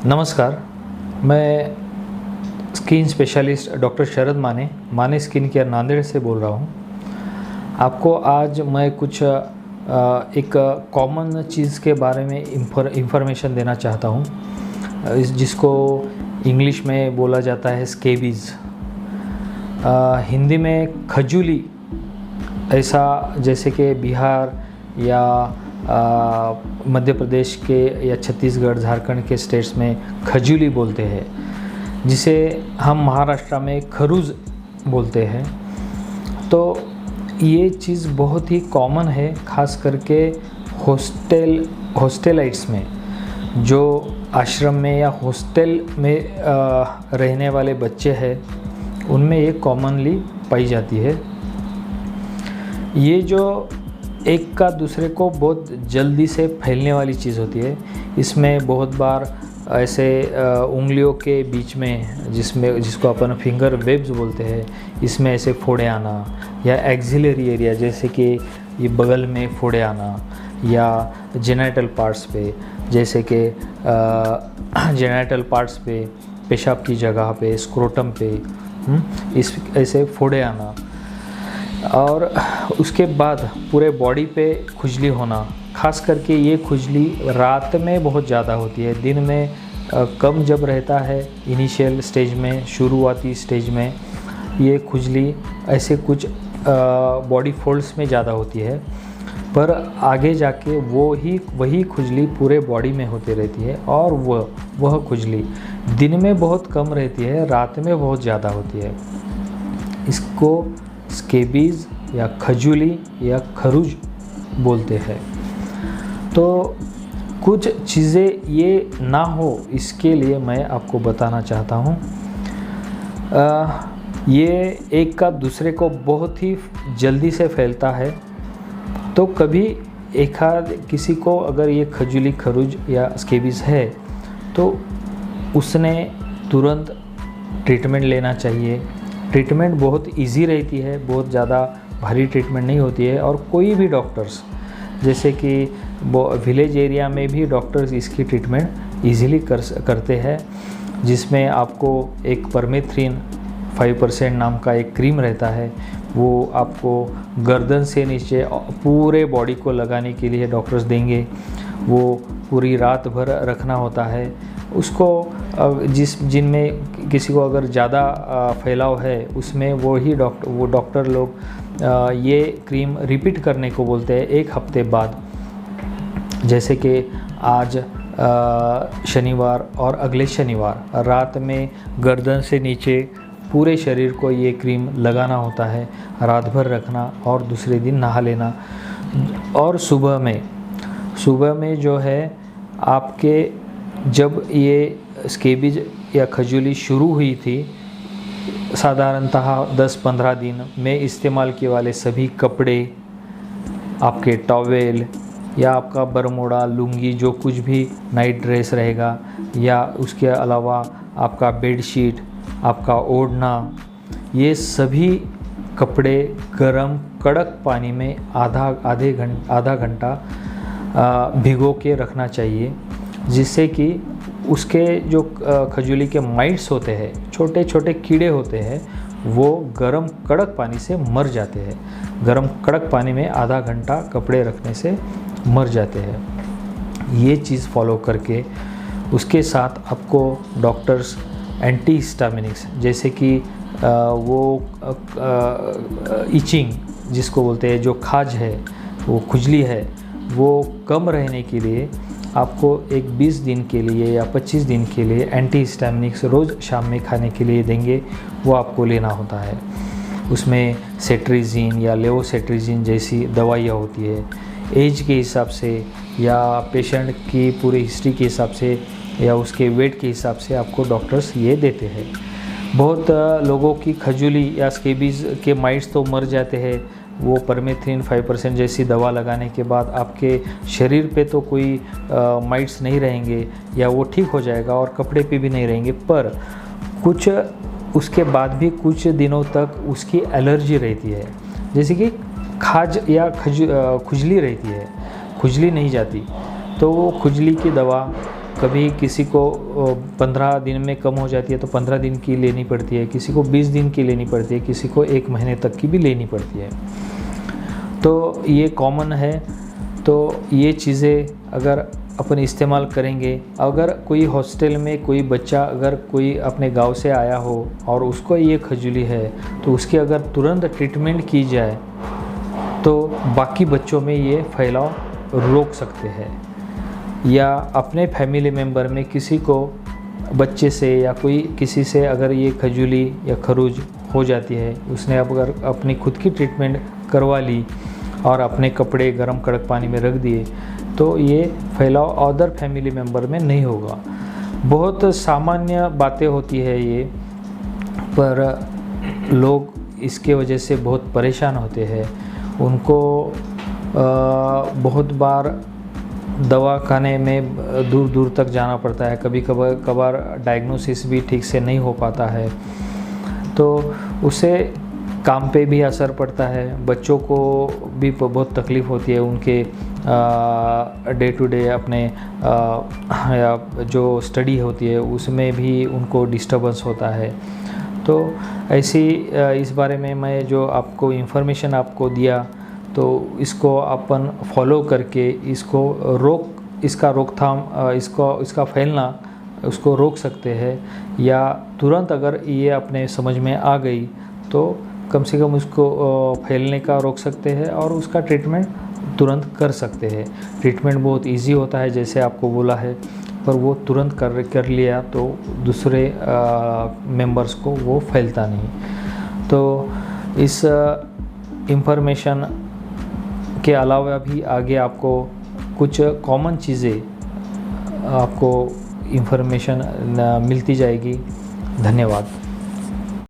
नमस्कार, मैं skin specialist doctor शरद माने स्किन केयर नांदेड़ से बोल रहा हूँ। आपको आज मैं कुछ एक कॉमन चीज़ के बारे में इंफॉर्मेशन देना चाहता हूँ, जिसको इंग्लिश में बोला जाता है स्केबीज़, हिंदी में खजूली। ऐसा जैसे कि बिहार या मध्य प्रदेश के या छत्तीसगढ़ झारखंड के स्टेट्स में खजूली बोलते हैं, जिसे हम महाराष्ट्र में खरूज बोलते हैं। तो ये चीज़ बहुत ही कॉमन है, ख़ास करके हॉस्टेलाइट्स में, जो आश्रम में या हॉस्टल में रहने वाले बच्चे हैं, उनमें ये कॉमनली पाई जाती है। ये जो एक का दूसरे को बहुत जल्दी से फैलने वाली चीज़ होती है। इसमें बहुत बार ऐसे उंगलियों के बीच में, जिसको अपन फिंगर वेब्स बोलते हैं, इसमें ऐसे फोड़े आना, या एक्सिलरी एरिया जैसे कि ये बगल में फोड़े आना, या जेनिटल पार्ट्स पे, जैसे कि जेनिटल पार्ट्स पे, पेशाब की जगह पे, स्क्रोटम पे, इस ऐसे फोड़े आना। और उसके बाद पूरे बॉडी पे खुजली होना। ख़ास करके ये खुजली रात में बहुत ज़्यादा होती है, दिन में कम जब रहता है। इनिशियल स्टेज में, शुरुआती स्टेज में ये खुजली ऐसे कुछ बॉडी फोल्ड्स में ज़्यादा होती है, पर आगे जाके वही खुजली पूरे बॉडी में होती रहती है। और वह खुजली दिन में बहुत कम रहती है, रात में बहुत ज़्यादा होती है। इसको स्केबीज़ या खजूली या खरूज बोलते हैं। तो कुछ चीज़ें ये ना हो, इसके लिए मैं आपको बताना चाहता हूँ। ये एक का दूसरे को बहुत ही जल्दी से फैलता है। तो कभी किसी को अगर ये खजूली खरूज या स्केबीज़ है, तो उसने तुरंत ट्रीटमेंट लेना चाहिए। ट्रीटमेंट बहुत इजी रहती है, बहुत ज़्यादा भारी ट्रीटमेंट नहीं होती है। और कोई भी डॉक्टर्स, जैसे कि विलेज एरिया में भी डॉक्टर्स इसकी ट्रीटमेंट इजीली करते हैं, जिसमें आपको एक परमेथ्रिन 5% नाम का एक क्रीम रहता है। वो आपको गर्दन से नीचे पूरे बॉडी को लगाने के लिए डॉक्टर्स देंगे। वो पूरी रात भर रखना होता है उसको। जिनमें किसी को अगर ज़्यादा फैलाव है, उसमें वो डॉक्टर लोग ये क्रीम रिपीट करने को बोलते हैं 1 हफ्ते बाद। जैसे कि आज शनिवार और अगले शनिवार रात में गर्दन से नीचे पूरे शरीर को ये क्रीम लगाना होता है, रात भर रखना और दूसरे दिन नहा लेना। और सुबह में जो है आपके, जब ये स्केबीज या खजूली शुरू हुई थी, साधारणतः 10-15 दिन में इस्तेमाल किए वाले सभी कपड़े, आपके टॉवेल या आपका बरमोड़ा, लुंगी, जो कुछ भी नाइट ड्रेस रहेगा, या उसके अलावा आपका बेडशीट, आपका ओढ़ना, ये सभी कपड़े गरम कड़क पानी में आधा घंटा भिगो के रखना चाहिए, जिससे कि उसके जो खजूली के माइट्स होते हैं, छोटे छोटे कीड़े होते हैं, वो गरम कड़क पानी से मर जाते हैं। गरम कड़क पानी में आधा घंटा कपड़े रखने से मर जाते हैं। ये चीज़ फॉलो करके उसके साथ आपको डॉक्टर्स एंटीहिस्टामिनिक्स, जैसे कि इचिंग जिसको बोलते हैं, जो खाज है, वो खुजली है, वो कम रहने के लिए आपको एक 20 दिन के लिए या 25 दिन के लिए एंटीहिस्टामिनिक्स रोज़ शाम में खाने के लिए देंगे। वो आपको लेना होता है। उसमें सेट्रिजिन या लेवोसेट्रिजिन जैसी दवाइयाँ होती है। एज के हिसाब से या पेशेंट की पूरी हिस्ट्री के हिसाब से या उसके वेट के हिसाब से आपको डॉक्टर्स ये देते हैं। बहुत लोगों की खजूली या स्केबीज़ के माइट्स तो मर जाते हैं। वो परमेथ्रिन 5% जैसी दवा लगाने के बाद आपके शरीर पे तो कोई माइट्स नहीं रहेंगे, या वो ठीक हो जाएगा और कपड़े पे भी नहीं रहेंगे। पर कुछ उसके बाद भी कुछ दिनों तक उसकी एलर्जी रहती है, जैसे कि खाज या खुजली रहती है, खुजली नहीं जाती। तो वो खुजली की दवा कभी किसी को 15 दिन में कम हो जाती है तो 15 दिन की लेनी पड़ती है, किसी को 20 दिन की लेनी पड़ती है, किसी को 1 महीने तक की भी लेनी पड़ती है। तो ये कॉमन है। तो ये चीज़ें अगर अपन इस्तेमाल करेंगे, अगर कोई हॉस्टल में कोई बच्चा अगर कोई अपने गांव से आया हो और उसको ये खजूली है तो उसकी अगर तुरंत ट्रीटमेंट की जाए तो बाकी बच्चों में ये फैलाव रोक सकते हैं। या अपने फैमिली मेम्बर में किसी को बच्चे से या कोई किसी से अगर ये खजूली या खरूज हो जाती है, उसने अगर अपनी खुद की ट्रीटमेंट करवा ली और अपने कपड़े गर्म कड़क पानी में रख दिए तो ये फैलाव अदर फैमिली मेम्बर में नहीं होगा। बहुत सामान्य बातें होती है ये, पर लोग इसके वजह से बहुत परेशान होते हैं। उनको बहुत बार दवा खाने में दूर दूर तक जाना पड़ता है, कभी कभार डायग्नोसिस भी ठीक से नहीं हो पाता है, तो उससे काम पे भी असर पड़ता है। बच्चों को भी बहुत तकलीफ़ होती है, उनके डे टू डे अपने या जो स्टडी होती है उसमें भी उनको डिस्टर्बेंस होता है। तो ऐसी इस बारे में मैं जो आपको इन्फॉर्मेशन आपको दिया तो इसको अपन फॉलो करके इसका रोकथाम इसका फैलना उसको रोक सकते हैं, या तुरंत अगर ये अपने समझ में आ गई तो कम से कम उसको फैलने का रोक सकते हैं और उसका ट्रीटमेंट तुरंत कर सकते हैं। ट्रीटमेंट बहुत इजी होता है जैसे आपको बोला है, पर वो तुरंत कर लिया तो दूसरे मेंबर्स को वो फैलता नहीं। तो इस इंफॉर्मेशन के अलावा भी आगे आपको कुछ कॉमन चीज़ें आपको इंफॉर्मेशन मिलती जाएगी। धन्यवाद।